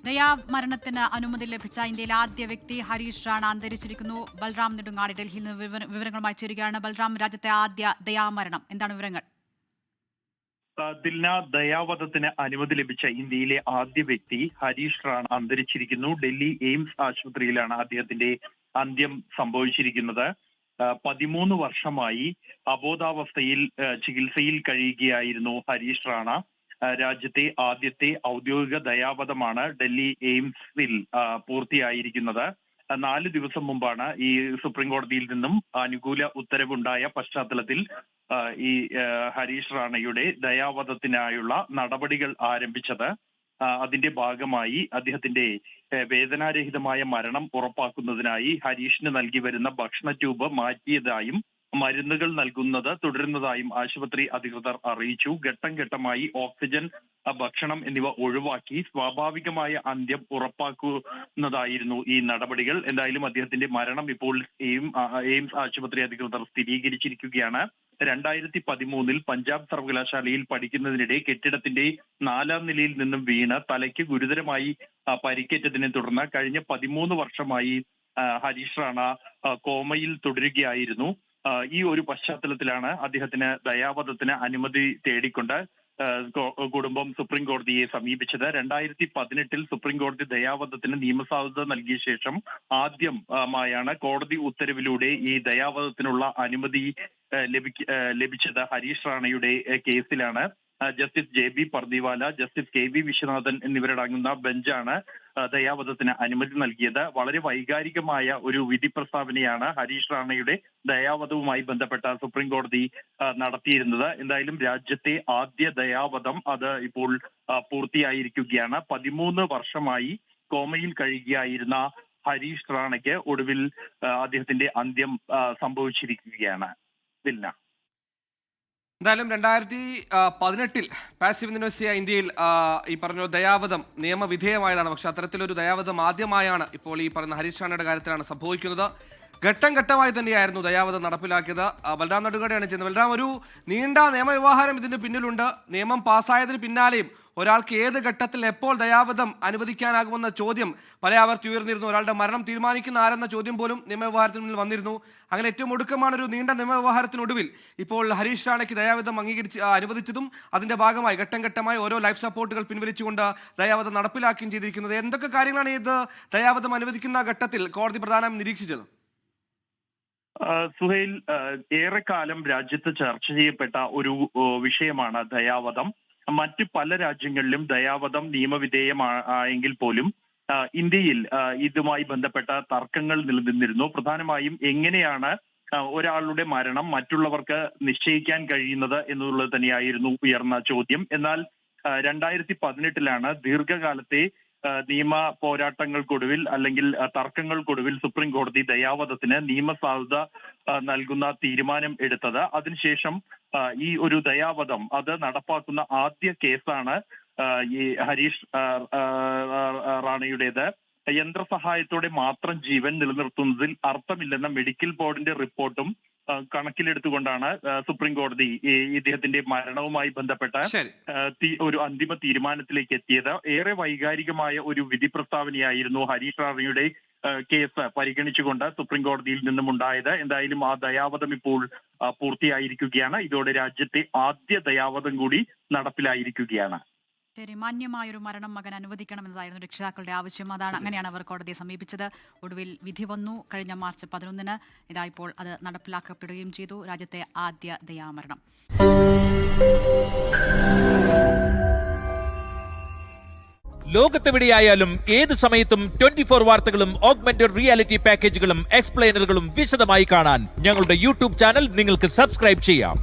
ദയാമരണത്തിന് അനുമതി ലഭിച്ച ഇന്ത്യയിലെ ആദ്യ വ്യക്തി ഹരീഷ് റാണ അന്തരിച്ചിരിക്കുന്നു. ബൽറാം നെടുങ്ങാടി ഡൽഹിയിൽ നിന്ന് വിവരങ്ങളുമായി ചേരുകയാണ്. ബൽറാം, രാജ്യത്തെ ആദ്യ ദയാമരണം, എന്താണ് വിവരങ്ങൾ? ദിൽന, ദയാവധത്തിന് അനുമതി ലഭിച്ച ഇന്ത്യയിലെ ആദ്യ വ്യക്തി ഹരീഷ് റാണ അന്തരിച്ചിരിക്കുന്നു. ഡൽഹി എയിംസ് ആശുപത്രിയിലാണ് അദ്ദേഹത്തിന്റെ അന്ത്യം സംഭവിച്ചിരിക്കുന്നത്. 13 വർഷമായി അബോധാവസ്ഥയിൽ ചികിത്സയിൽ കഴിയുകയായിരുന്നു ഹരീഷ് റാണ. രാജ്യത്തെ ആദ്യത്തെ ഔദ്യോഗിക ദയാവധമാണ് ഡൽഹി എയിംസിൽ പൂർത്തിയായിരിക്കുന്നത്. 4 ദിവസം മുമ്പാണ് ഈ സുപ്രീം കോടതിയിൽ നിന്നും അനുകൂല ഉത്തരവുണ്ടായ പശ്ചാത്തലത്തിൽ ഈ ഹരീഷ് റാണയുടെ ദയാവധത്തിനായുള്ള നടപടികൾ ആരംഭിച്ചത്. അതിന്റെ ഭാഗമായി അദ്ദേഹത്തിന്റെ വേദനാരഹിതമായ മരണം ഉറപ്പാക്കുന്നതിനായി ഹരീഷിന് നൽകി വരുന്ന ഭക്ഷണ ട്യൂബ് മാറ്റിയതായും മരുന്നുകൾ നൽകുന്നത് തുടരുന്നതായും ആശുപത്രി അധികൃതർ അറിയിച്ചു. ഘട്ടം ഘട്ടമായി ഓക്സിജൻ, ഭക്ഷണം എന്നിവ ഒഴിവാക്കി സ്വാഭാവികമായ അന്ത്യം ഉറപ്പാക്കുന്നതായിരുന്നു ഈ നടപടികൾ. എന്തായാലും അദ്ദേഹത്തിന്റെ മരണം ഇപ്പോൾ എയിംസ് ആശുപത്രി അധികൃതർ സ്ഥിരീകരിച്ചിരിക്കുകയാണ്. 2013 പഞ്ചാബ് സർവകലാശാലയിൽ പഠിക്കുന്നതിനിടെ കെട്ടിടത്തിന്റെ 4ാം നിലയിൽ നിന്നും വീണ് തലയ്ക്ക് ഗുരുതരമായി പരിക്കേറ്റതിനെ തുടർന്ന് കഴിഞ്ഞ 13 വർഷമായി ഹരീഷ് റാണ കോമയിൽ തുടരുകയായിരുന്നു. ഈ ഒരു പശ്ചാത്തലത്തിലാണ് അദ്ദേഹത്തിന് ദയാവധത്തിന് അനുമതി തേടിക്കൊണ്ട് കുടുംബം സുപ്രീം കോടതിയെ സമീപിച്ചത്. 2018 സുപ്രീം കോടതി ദയാവധത്തിന് നിയമസാധുത നൽകിയ ശേഷം ആദ്യമായാണ് കോടതി ഉത്തരവിലൂടെ ഈ ദയാവധത്തിനുള്ള അനുമതി ലഭിച്ചത്. ഹരീഷ് റാണയുടെ കേസിലാണ്. Justice JB Pardiwala, justice KV Viswanathan എന്നിവരടങ്ങുന്ന ബെഞ്ചാണ് ദയാവധത്തിന് അനുമതി നൽകിയത്. വളരെ വൈകാരികമായ ഒരു വിധി പ്രസ്താവനയാണ് ഹരീഷ് റാണയുടെ ദയാവധവുമായി ബന്ധപ്പെട്ട സുപ്രീം കോടതി നടത്തിയിരുന്നത്. എന്തായാലും രാജ്യത്തെ ആദ്യ ദയാവധം അത് ഇപ്പോൾ പൂർത്തിയായിരിക്കുകയാണ്. 13 വർഷമായി കോമയിൽ കഴിയുകയായിരുന്ന ഹരീഷ് റാണയ്ക്ക് ഒടുവിൽ അദ്ദേഹത്തിന്റെ അന്ത്യം സംഭവിച്ചിരിക്കുകയാണ്. ദിൽന, എന്തായാലും 2018 പാസീവ് ഇന്തോനേഷ്യ ഇന്ത്യയിൽ ഈ പറഞ്ഞ ദയാവധം നിയമവിധേയമായതാണ്. പക്ഷെ അത്തരത്തിലൊരു ദയാവധം ആദ്യമായാണ് ഇപ്പോൾ ഈ പറയുന്ന ഹരീഷ് റാണയുടെ കാര്യത്തിലാണ് സംഭവിക്കുന്നത്. ഘട്ടം ഘട്ടമായി തന്നെയായിരുന്നു ദയാവധം നടപ്പിലാക്കിയത്. ബൽറാം നെടുങ്ങാടിയാണ് ചെയ്യുന്നത്. ബൽറാം, ഒരു നീണ്ട നിയമവ്യവഹാരം ഇതിന് പിന്നിലുണ്ട്. നിയമം പാസ്സായതിന് പിന്നാലെയും ഒരാൾക്ക് ഏത് ഘട്ടത്തിൽ എപ്പോൾ ദയാവധം അനുവദിക്കാനാകുമെന്ന ചോദ്യം പല ആവർത്തി ഉയർന്നിരുന്നു. ഒരാളുടെ മരണം തീരുമാനിക്കുന്ന ആരെന്ന ചോദ്യം പോലും നിയമവ്യവഹാരത്തിന് മുന്നിൽ വന്നിരുന്നു. അങ്ങനെ ഏറ്റവും ഒടുക്കമാണ് ഒരു നീണ്ട നിയമവ്യവഹാരത്തിനൊടുവിൽ ഇപ്പോൾ ഹരീഷ് റാണയ്ക്ക് ദയാവധം അനുവദിച്ചതും അതിന്റെ ഭാഗമായി ഘട്ടം ഘട്ടമായി ഓരോ ലൈഫ് സപ്പോർട്ടുകൾ പിൻവലിച്ചുകൊണ്ട് ദയാവധം നടപ്പിലാക്കുകയും ചെയ്തിരിക്കുന്നത്. എന്തൊക്കെ കാര്യങ്ങളാണ് ഇത് ദയാവധം അനുവദിക്കുന്ന ഘട്ടത്തിൽ കോടതി പ്രധാനമായും നിരീക്ഷിച്ചത്? സുഹൈൽ, ഏറെക്കാലം രാജ്യത്ത് ചർച്ച ചെയ്യപ്പെട്ട ഒരു വിഷയമാണ് ദയാവധം. മറ്റ് പല രാജ്യങ്ങളിലും ദയാവധം നിയമവിധേയമായെങ്കിൽ പോലും ഇന്ത്യയിൽ ഇതുമായി ബന്ധപ്പെട്ട തർക്കങ്ങൾ നിലനിന്നിരുന്നു. പ്രധാനമായും എങ്ങനെയാണ് ഒരാളുടെ മരണം മറ്റുള്ളവർക്ക് നിശ്ചയിക്കാൻ കഴിയുന്നത് എന്നുള്ളത് തന്നെയായിരുന്നു ഉയർന്ന ചോദ്യം. എന്നാൽ 2018 ദീർഘകാലത്തെ നിയമ പോരാട്ടങ്ങൾക്കൊടുവിൽ അല്ലെങ്കിൽ തർക്കങ്ങൾക്കൊടുവിൽ സുപ്രീം കോടതി ദയാവധത്തിന് നിയമസാധുത നൽകുന്ന തീരുമാനം എടുത്തത്. അതിനുശേഷം ഈ ഒരു ദയാവധം അത് നടപ്പാക്കുന്ന ആദ്യ കേസാണ് ഈ ഹരീഷ് റാണയുടേത്. യന്ത്രസഹായത്തോടെ മാത്രം ജീവൻ നിലനിർത്തുന്നതിൽ അർത്ഥമില്ലെന്ന മെഡിക്കൽ ബോർഡിന്റെ റിപ്പോർട്ടും കണക്കിലെടുത്തുകൊണ്ടാണ് സുപ്രീം കോടതി ഇദ്ദേഹത്തിന്റെ മരണവുമായി ബന്ധപ്പെട്ട ഒരു അന്തിമ തീരുമാനത്തിലേക്ക് എത്തിയത്. ഏറെ വൈകാരികമായ ഒരു വിധി പ്രസ്താവനയായിരുന്നു ഹരീഷ് റാണയുടെ കേസ് പരിഗണിച്ചുകൊണ്ട് സുപ്രീം കോടതിയിൽ നിന്നും ഉണ്ടായത്. എന്തായാലും ആ ദയാവധം ഇപ്പോൾ പൂർത്തിയായിരിക്കുകയാണ്. ഇതോടെ രാജ്യത്തെ ആദ്യ ദയാവധം കൂടി നടപ്പിലായിരിക്കുകയാണ്. ശരി, മാന്യമായൊരു മരണം മകൻ അനുവദിക്കണമെന്നതായിരുന്നു രക്ഷിതാക്കളുടെ ആവശ്യം. അങ്ങനെയാണ് അവർ കോടതിയെ സമീപിച്ചത്. ഒടുവിൽ വിധി വന്നു. കഴിഞ്ഞ മാർച്ച് 11 ഇതാ ഇപ്പോൾ അത് നടപ്പിലാക്കപ്പെടുകയും ചെയ്തു. രാജ്യത്തെ ആദ്യ ദയാമരണം. ലോകത്തെവിടെയായാലും ഏത് സമയത്തും 24 വാർത്തകളും ഓഗ്മെന്റഡ് റിയാലിറ്റി പാക്കേജുകളും എക്സ്പ്ലെയിനറുകളും വിശദമായി കാണാൻ ഞങ്ങളുടെ യൂട്യൂബ് ചാനൽ നിങ്ങൾക്ക് സബ്സ്ക്രൈബ് ചെയ്യാം.